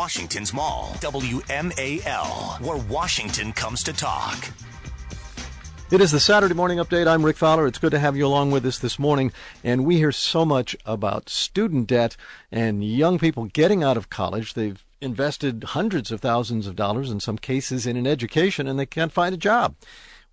Washington's Mall. WMAL, where Washington comes to talk. It is the Saturday Morning Update. I'm Rick Fowler. It's good to have you along with us this morning. And we hear so much about student debt and young people getting out of college. They've invested hundreds of thousands of dollars in some cases in an education, and they can't find a job.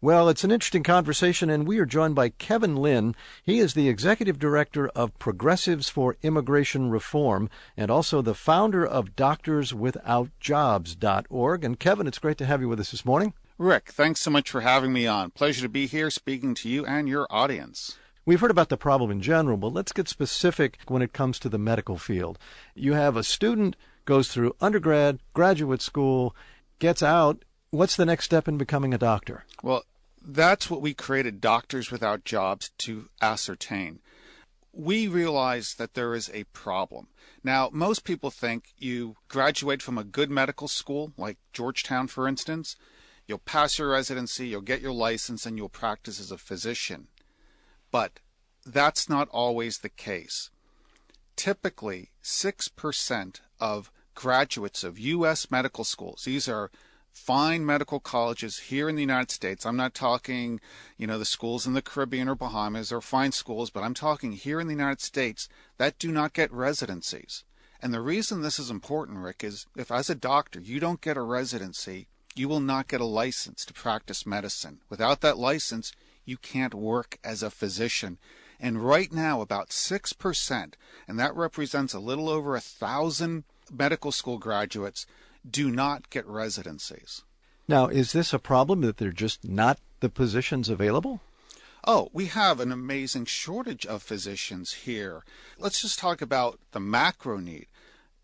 Well, it's an interesting conversation, and we are joined by Kevin Lynn. He is the Executive Director of Progressives for Immigration Reform and also the founder of DoctorsWithoutJobs.org. And Kevin, it's great to have you with us this morning. Rick, thanks so much for having me on. Pleasure to be here speaking to you and your audience. We've heard about the problem in general, but let's get specific when it comes to the medical field. You have a student goes through undergrad, graduate school, gets out. What's the next step in becoming a doctor? Well, that's what we created Doctors Without Jobs to ascertain. We realize that there is a problem. Now, most people think you graduate from a good medical school, like Georgetown, for instance, you'll pass your residency, you'll get your license, and you'll practice as a physician. But that's not always the case. Typically, 6% of graduates of U.S. medical schools, these are fine medical colleges here in the United States. I'm not talking, the schools in the Caribbean or Bahamas. They're fine schools, but I'm talking here in the United States that do not get residencies. And the reason this is important, Rick, is if as a doctor you don't get a residency, you will not get a license to practice medicine. Without that license, you can't work as a physician. And right now, about 6%, and that represents a little over 1,000 medical school graduates, do not get residencies. Now, is this a problem that they're just not the positions available? Oh, we have an amazing shortage of physicians here. Let's just talk about the macro need.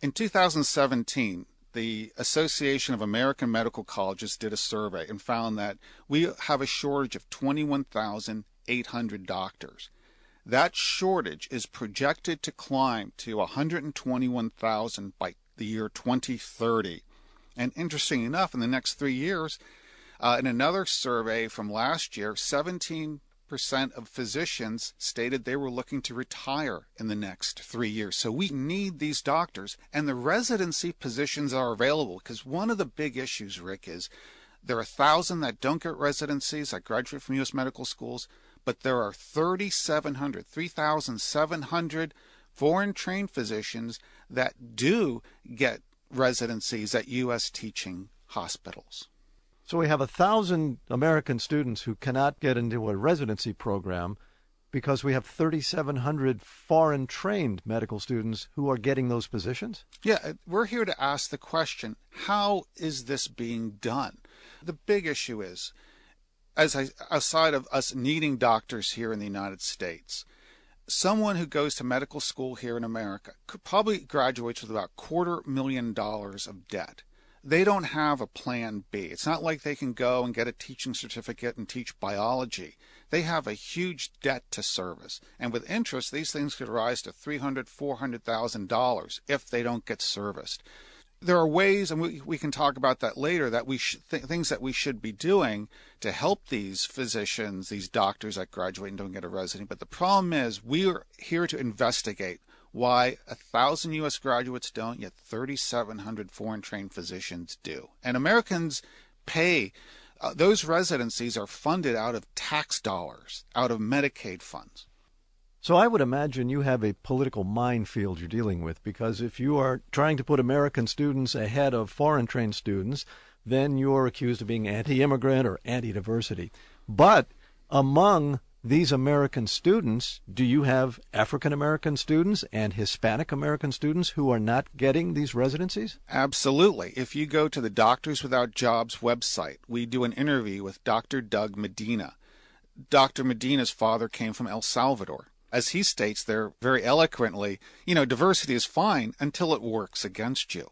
In 2017, the Association of American Medical Colleges did a survey and found that we have a shortage of 21,800 doctors. That shortage is projected to climb to 121,000 by the year 2030. And interesting enough, in the next 3 years, in another survey from last year, 17% of physicians stated they were looking to retire in the next 3 years. So we need these doctors, and the residency positions are available, because one of the big issues, Rick, is there are 1,000 that don't get residencies that graduate from U.S. medical schools, but there are 3,700 foreign-trained physicians that do get residencies at U.S. teaching hospitals. So we have 1,000 American students who cannot get into a residency program because we have 3,700 foreign-trained medical students who are getting those positions? Yeah, we're here to ask the question, how is this being done? The big issue is, aside of us needing doctors here in the United States, someone who goes to medical school here in America could probably graduates with about $250,000 of debt. They don't have a plan B. It's not like they can go and get a teaching certificate and teach biology. They have a huge debt to service. And with interest, these things could rise to $300,000, $400,000 if they don't get serviced. There are ways, and we can talk about that later, that we things that we should be doing to help these physicians, these doctors that graduate and don't get a residency. But the problem is we are here to investigate why 1,000 U.S. graduates don't, yet 3,700 foreign-trained physicians do. And Americans pay, those residencies are funded out of tax dollars, out of Medicaid funds. So I would imagine you have a political minefield you're dealing with, because if you are trying to put American students ahead of foreign-trained students, then you're accused of being anti-immigrant or anti-diversity. But among these American students, do you have African-American students and Hispanic-American students who are not getting these residencies? Absolutely. If you go to the Doctors Without Jobs website, we do an interview with Dr. Doug Medina. Dr. Medina's father came from El Salvador. As he states there very eloquently, diversity is fine until it works against you.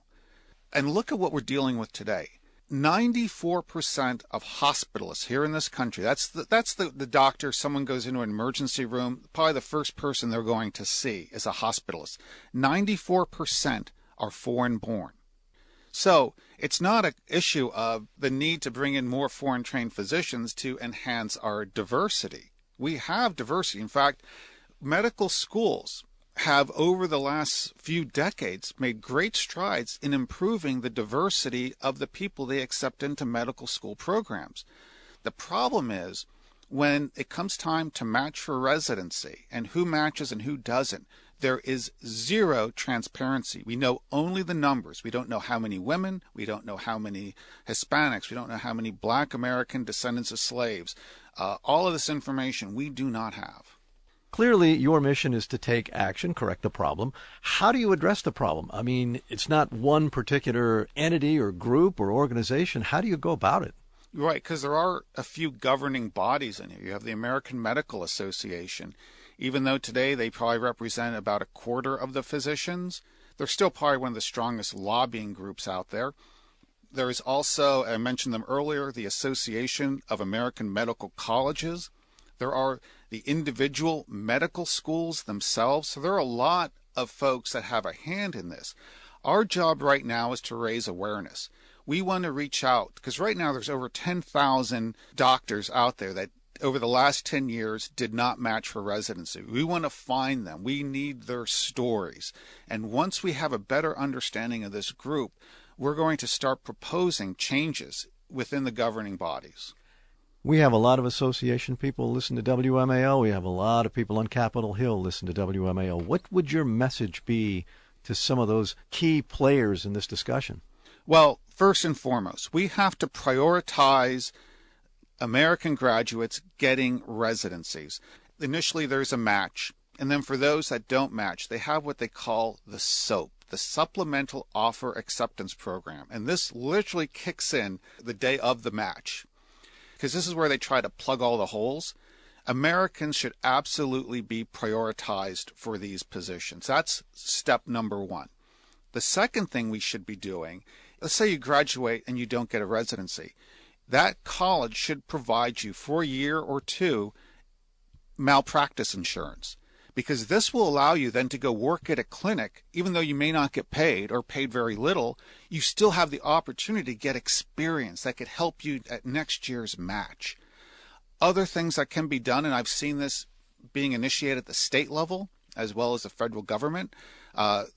And look at what we're dealing with today. 94% of hospitalists here in this country, that's the doctor, someone goes into an emergency room, probably the first person they're going to see is a hospitalist. 94% are foreign-born. So it's not an issue of the need to bring in more foreign-trained physicians to enhance our diversity. We have diversity. In fact, medical schools have, over the last few decades, made great strides in improving the diversity of the people they accept into medical school programs. The problem is, when it comes time to match for residency and who matches and who doesn't, there is zero transparency. We know only the numbers. We don't know how many women. We don't know how many Hispanics. We don't know how many Black American descendants of slaves. All of this information we do not have. Clearly, your mission is to take action, correct the problem. How do you address the problem? I mean, it's not one particular entity or group or organization. How do you go about it? Right, because there are a few governing bodies in here. You have the American Medical Association. Even though today they probably represent about a quarter of the physicians, they're still probably one of the strongest lobbying groups out there. There is also, I mentioned them earlier, the Association of American Medical Colleges. There are the individual medical schools themselves. So there are a lot of folks that have a hand in this. Our job right now is to raise awareness. We want to reach out because right now there's over 10,000 doctors out there that over the last 10 years did not match for residency. We want to find them. We need their stories. And once we have a better understanding of this group, we're going to start proposing changes within the governing bodies. We have a lot of association people listen to WMAL. We have a lot of people on Capitol Hill listen to WMAL. What would your message be to some of those key players in this discussion? Well, first and foremost, we have to prioritize American graduates getting residencies. Initially, there's a match. And then for those that don't match, they have what they call the SOAP, the Supplemental Offer Acceptance Program. And this literally kicks in the day of the match, because this is where they try to plug all the holes. Americans should absolutely be prioritized for these positions. That's step number one. The second thing we should be doing, let's say you graduate and you don't get a residency. That college should provide you for a year or two malpractice insurance, because this will allow you then to go work at a clinic. Even though you may not get paid or paid very little, you still have the opportunity to get experience that could help you at next year's match. Other things that can be done, and I've seen this being initiated at the state level as well as the federal government.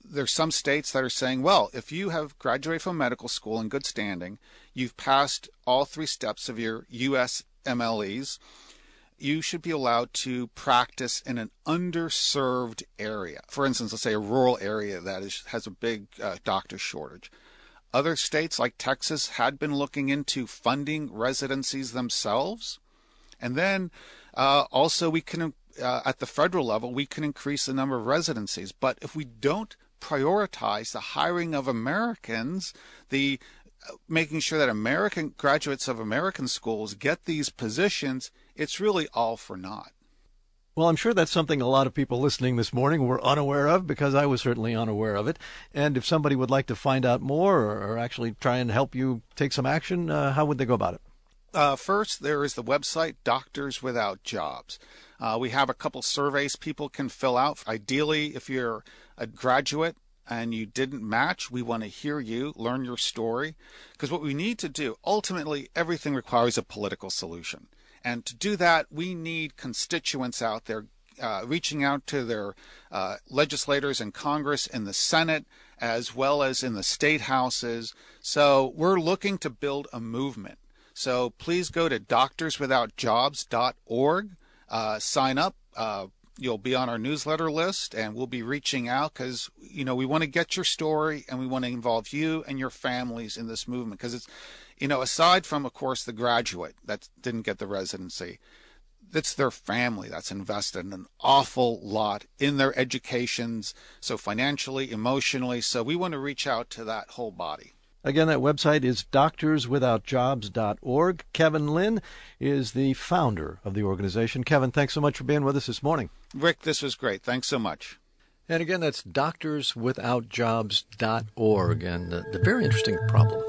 There's some states that are saying, well, if you have graduated from medical school in good standing, you've passed all 3 steps of your USMLEs, you should be allowed to practice in an underserved area. For instance, let's say a rural area that has a big doctor shortage. Other states like Texas had been looking into funding residencies themselves. And then also we can, at the federal level, we can increase the number of residencies. But if we don't prioritize the hiring of Americans, the making sure that American graduates of American schools get these positions, it's really all for naught. Well, I'm sure that's something a lot of people listening this morning were unaware of, because I was certainly unaware of it. And if somebody would like to find out more or actually try and help you take some action, how would they go about it? First, there is the website Doctors Without Jobs. We have a couple surveys people can fill out. Ideally, if you're a graduate and you didn't match, we want to hear you, learn your story. Because what we need to do, ultimately, everything requires a political solution. And to do that, we need constituents out there reaching out to their legislators in Congress, in the Senate, as well as in the state houses. So we're looking to build a movement. So please go to doctorswithoutjobs.org, sign up. You'll be on our newsletter list, and we'll be reaching out because, we want to get your story and we want to involve you and your families in this movement. Because it's, aside from, of course, the graduate that didn't get the residency, it's their family that's invested in an awful lot in their educations, so financially, emotionally. So we want to reach out to that whole body. Again, that website is doctorswithoutjobs.org. Kevin Lynn is the founder of the organization. Kevin, thanks so much for being with us this morning. Rick, this was great. Thanks so much. And again, that's doctorswithoutjobs.org, and the very interesting problem.